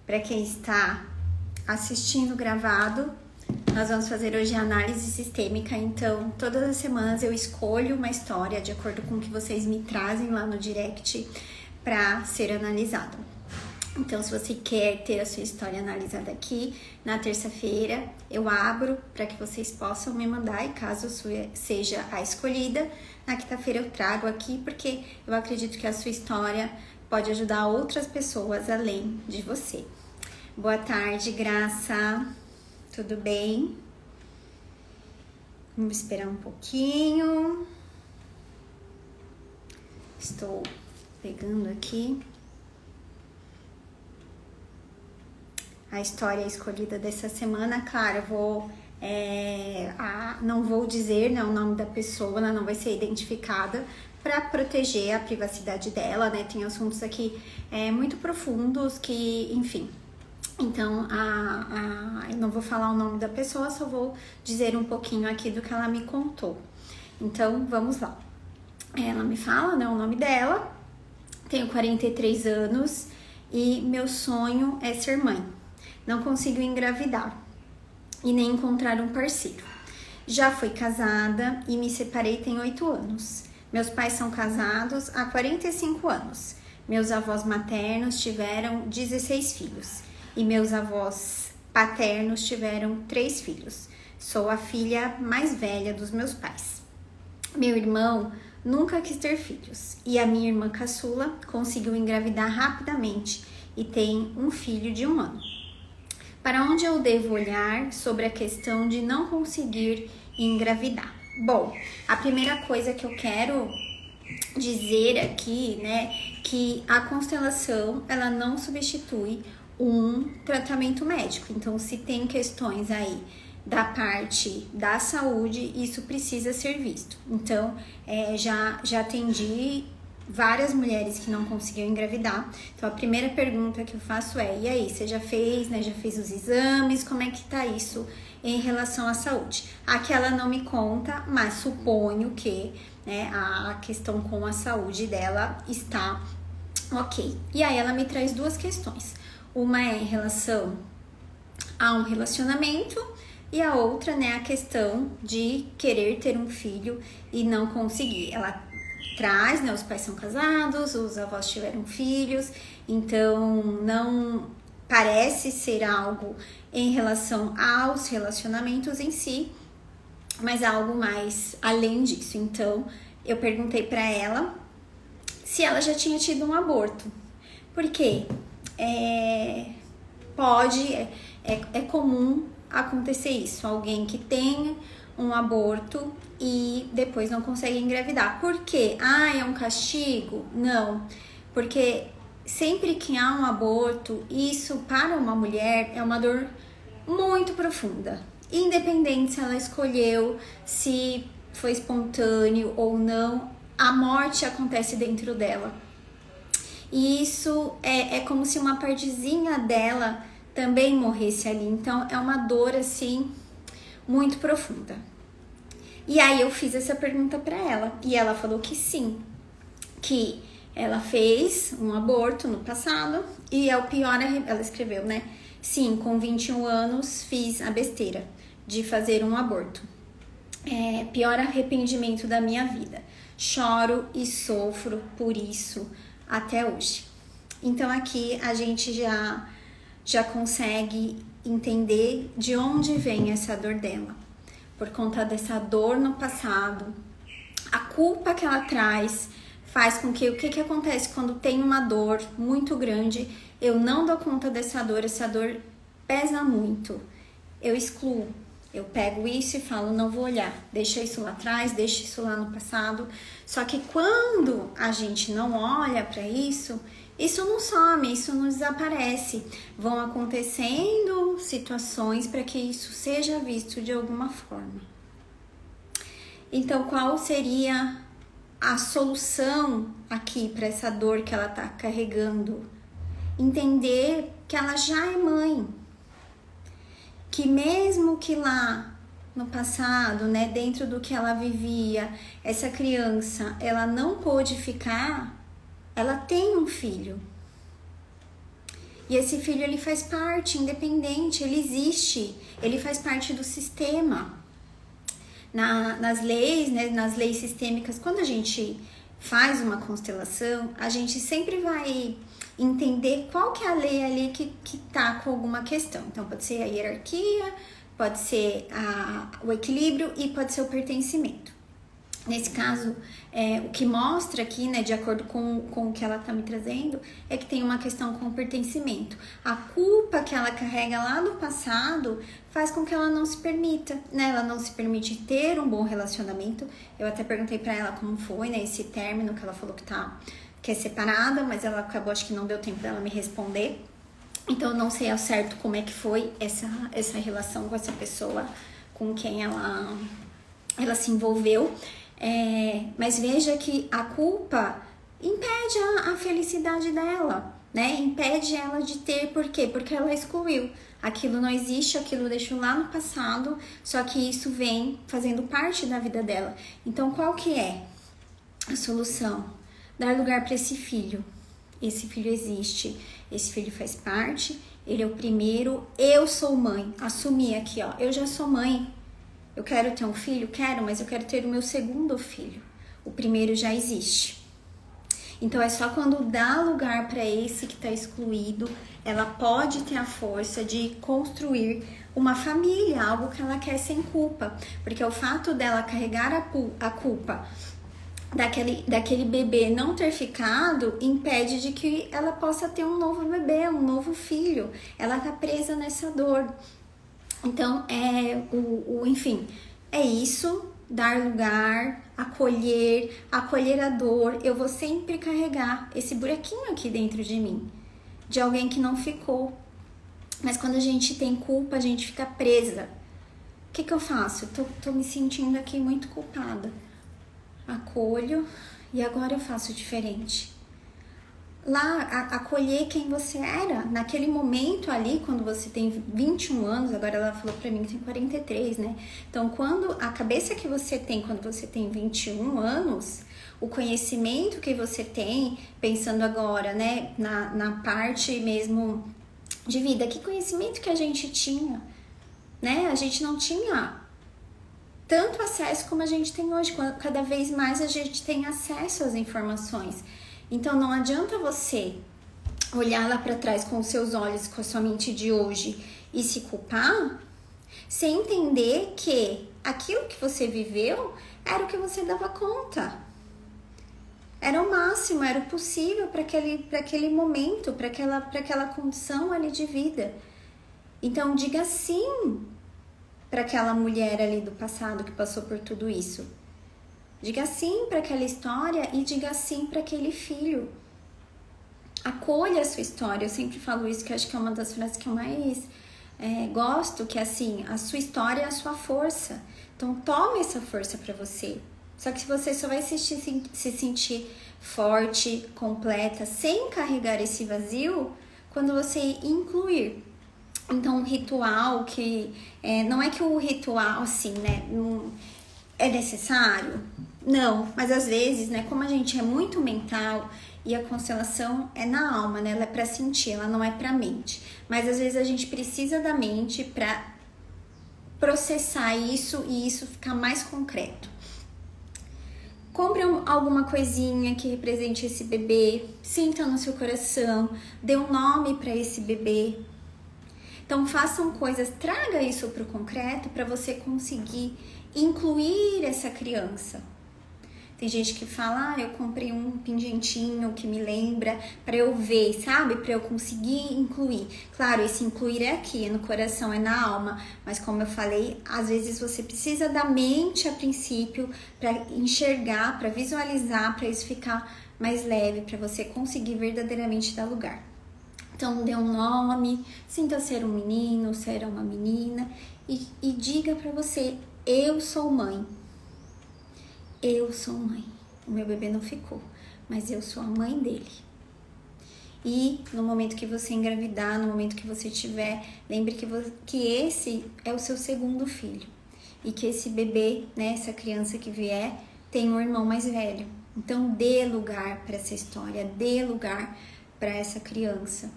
Para quem está assistindo gravado, nós vamos fazer hoje a análise sistêmica. Então, todas as semanas eu escolho uma história de acordo com o que vocês me trazem lá no direct para ser analisado. Então, se você quer ter a sua história analisada aqui, na terça-feira eu abro para que vocês possam me mandar, e caso a sua seja a escolhida, na quinta-feira eu trago aqui, porque eu acredito que a sua história pode ajudar outras pessoas além de você. Boa tarde, Graça. Tudo bem? Vamos esperar um pouquinho. Estou pegando aqui a história escolhida dessa semana. Claro, eu vou não vou dizer, né, o nome da pessoa, ela não vai ser identificada para proteger a privacidade dela, né? Tem assuntos aqui muito profundos que, enfim. Então, eu não vou falar o nome da pessoa, só vou dizer um pouquinho aqui do que ela me contou. Então, vamos lá. Ela me fala, né, o nome dela. Tenho 43 anos e meu sonho é ser mãe. Não consigo engravidar e nem encontrar um parceiro. Já fui casada e me separei tem 8 anos. Meus pais são casados há 45 anos. Meus avós maternos tiveram 16 filhos e meus avós paternos tiveram 3 filhos. Sou a filha mais velha dos meus pais. Meu irmão nunca quis ter filhos e a minha irmã caçula conseguiu engravidar rapidamente e tem um filho de 1 ano. Para onde eu devo olhar sobre a questão de não conseguir engravidar? Bom, a primeira coisa que eu quero dizer aqui, né, que a constelação, ela não substitui um tratamento médico. Então, se tem questões aí da parte da saúde, isso precisa ser visto. Então, já atendi várias mulheres que não conseguiam engravidar. Então, a primeira pergunta que eu faço é: e aí, você já fez, né? Já fez os exames? Como é que tá isso em relação à saúde? Aqui ela não me conta, mas suponho que, né, a questão com a saúde dela está ok. E aí ela me traz 2 questões. Uma é em relação a um relacionamento e a outra, né, a questão de querer ter um filho e não conseguir. Ela traz, né, os pais são casados, os avós tiveram filhos, então não parece ser algo em relação aos relacionamentos em si, mas algo mais além disso. Então, eu perguntei para ela se ela já tinha tido um aborto, porque é comum acontecer isso, alguém que tem um aborto e depois não consegue engravidar. Por quê? É um castigo? Não, porque sempre que há um aborto, isso para uma mulher é uma dor muito profunda, independente se ela escolheu, se foi espontâneo ou não, a morte acontece dentro dela. E isso é como se uma partezinha dela também morresse ali. Então, é uma dor, assim, muito profunda. E aí, eu fiz essa pergunta para ela. E ela falou que sim, que ela fez um aborto no passado. E é o pior, ela escreveu, né? Sim, com 21 anos, fiz a besteira de fazer um aborto. Pior arrependimento da minha vida. Choro e sofro por isso até hoje. Então aqui a gente já consegue entender de onde vem essa dor dela. Por conta dessa dor no passado, a culpa que ela traz faz com que o que acontece quando tem uma dor muito grande, eu não dou conta dessa dor, essa dor pesa muito, eu excluo. Eu pego isso e falo, não vou olhar, deixa isso lá atrás, deixa isso lá no passado. Só que quando a gente não olha para isso, isso não some, isso não desaparece. Vão acontecendo situações para que isso seja visto de alguma forma. Então, qual seria a solução aqui para essa dor que ela está carregando? Entender que ela já é mãe. Que mesmo que lá no passado, né, dentro do que ela vivia, essa criança, ela não pôde ficar, ela tem um filho. E esse filho, ele faz parte, independente, ele existe, ele faz parte do sistema. Nas leis, né, nas leis sistêmicas, quando a gente faz uma constelação, a gente sempre vai entender qual que é a lei ali que tá com alguma questão. Então, pode ser a hierarquia, pode ser o equilíbrio e pode ser o pertencimento. Nesse caso, o que mostra aqui, né, de acordo com o que ela tá me trazendo, é que tem uma questão com o pertencimento. A culpa que ela carrega lá do passado faz com que ela não se permita, né? Ela não se permite ter um bom relacionamento. Eu até perguntei pra ela como foi, né, esse término, que ela falou que é separada, mas ela acabou, acho que não deu tempo dela me responder. Então, eu não sei ao certo como é que foi essa relação com essa pessoa com quem ela se envolveu. Mas veja que a culpa impede a felicidade dela, né? Impede ela de ter, por quê? Porque ela excluiu. Aquilo não existe, aquilo deixou lá no passado, só que isso vem fazendo parte da vida dela. Então, qual que é a solução? Dar lugar para esse filho. Esse filho existe, esse filho faz parte, ele é o primeiro. Eu sou mãe, assumir aqui, ó, eu já sou mãe. Eu quero ter um filho? Quero, mas eu quero ter o meu segundo filho. O primeiro já existe. Então, é só quando dá lugar para esse que está excluído, ela pode ter a força de construir uma família, algo que ela quer sem culpa. Porque o fato dela carregar a culpa daquele bebê não ter ficado impede de que ela possa ter um novo bebê, um novo filho. Ela tá presa nessa dor. Então, enfim, é isso, dar lugar, acolher a dor. Eu vou sempre carregar esse buraquinho aqui dentro de mim, de alguém que não ficou. Mas quando a gente tem culpa, a gente fica presa. O que eu faço? Tô me sentindo aqui muito culpada. Acolho e agora eu faço diferente. Lá, acolher quem você era naquele momento ali, quando você tem 21 anos, agora ela falou pra mim que tem 43, né? Então, quando a cabeça que você tem quando você tem 21 anos, o conhecimento que você tem, pensando agora, né, na parte mesmo de vida, que conhecimento que a gente tinha, né? A gente não tinha tanto acesso como a gente tem hoje, cada vez mais a gente tem acesso às informações. Então, não adianta você olhar lá para trás com os seus olhos, com a sua mente de hoje e se culpar, sem entender que aquilo que você viveu era o que você dava conta. Era o máximo, era o possível para aquele momento, para aquela condição ali de vida. Então, diga sim para aquela mulher ali do passado que passou por tudo isso. Diga sim para aquela história e diga sim para aquele filho. Acolha a sua história. Eu sempre falo isso, que eu acho que é uma das frases que eu mais gosto, que é assim, a sua história é a sua força. Então, tome essa força para você. Só que você só vai se sentir forte, completa, sem carregar esse vazio, quando você incluir. Então, um ritual que... não é que o ritual, assim, né, não é necessário... Não, mas às vezes, né, como a gente é muito mental e a constelação é na alma, né, ela é pra sentir, ela não é pra mente. Mas às vezes a gente precisa da mente pra processar isso e isso ficar mais concreto. Compre alguma coisinha que represente esse bebê, sinta no seu coração, dê um nome pra esse bebê. Então façam coisas, traga isso pro concreto pra você conseguir incluir essa criança. Tem gente que fala, eu comprei um pingentinho que me lembra para eu ver, sabe? Para eu conseguir incluir. Claro, esse incluir é aqui, é no coração, é na alma. Mas como eu falei, às vezes você precisa da mente a princípio para enxergar, para visualizar, para isso ficar mais leve, para você conseguir verdadeiramente dar lugar. Então, dê um nome, sinta ser um menino, ser uma menina e diga para você, eu sou mãe. Eu sou mãe. O meu bebê não ficou, mas eu sou a mãe dele. E no momento que você engravidar, no momento que você tiver, lembre que esse é o seu segundo filho. E que esse bebê, né, essa criança que vier, tem um irmão mais velho. Então, dê lugar para essa história, dê lugar para essa criança.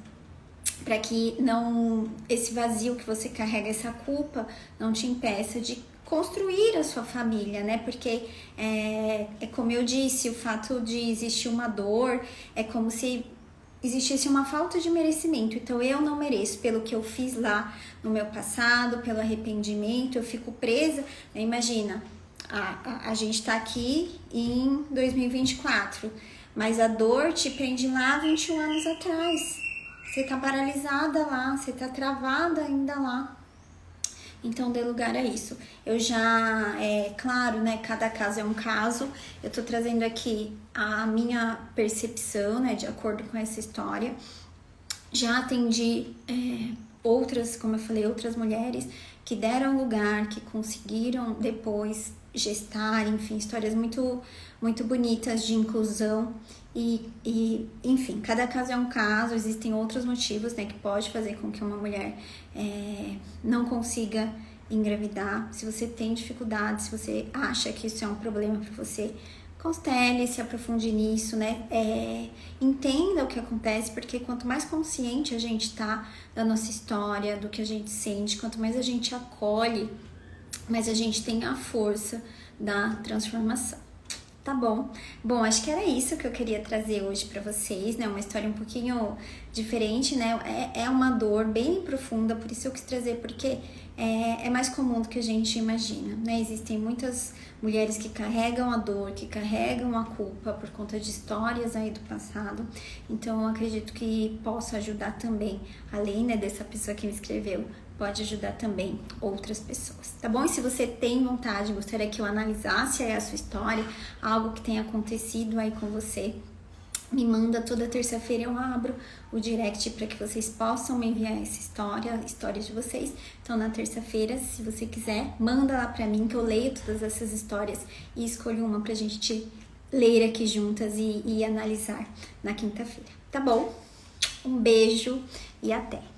para que não esse vazio que você carrega, essa culpa, não te impeça de construir a sua família, né? Porque é como eu disse, o fato de existir uma dor é como se existisse uma falta de merecimento. Então eu não mereço pelo que eu fiz lá no meu passado, pelo arrependimento, eu fico presa, né? Imagina, a gente tá aqui em 2024, mas a dor te prende lá 21 anos atrás. Você tá paralisada lá, você tá travada ainda lá. Então dê lugar a isso. Eu já, claro, né, cada caso é um caso. Eu tô trazendo aqui a minha percepção, né, de acordo com essa história. Já atendi outras, como eu falei, outras mulheres que deram lugar, que conseguiram depois gestar, enfim, histórias muito, muito bonitas de inclusão. Enfim, cada caso é um caso, existem outros motivos, né, que pode fazer com que uma mulher não consiga engravidar. Se você tem dificuldade, se você acha que isso é um problema para você, constele, se aprofunde nisso, né? Entenda o que acontece, porque quanto mais consciente a gente tá da nossa história, do que a gente sente, quanto mais a gente acolhe, mais a gente tem a força da transformação. Tá bom? Bom, acho que era isso que eu queria trazer hoje pra vocês, né? Uma história um pouquinho diferente, né? É uma dor bem profunda, por isso eu quis trazer, porque é mais comum do que a gente imagina, né? Existem muitas mulheres que carregam a dor, que carregam a culpa por conta de histórias aí do passado. Então, eu acredito que possa ajudar também, além, né, dessa pessoa que me escreveu, pode ajudar também outras pessoas, tá bom? E se você tem vontade, gostaria que eu analisasse aí a sua história, algo que tenha acontecido aí com você, me manda. Toda terça-feira eu abro o direct para que vocês possam me enviar essa histórias de vocês. Então, na terça-feira, se você quiser, manda lá para mim que eu leio todas essas histórias e escolho uma pra gente ler aqui juntas e analisar na quinta-feira, tá bom? Um beijo e até!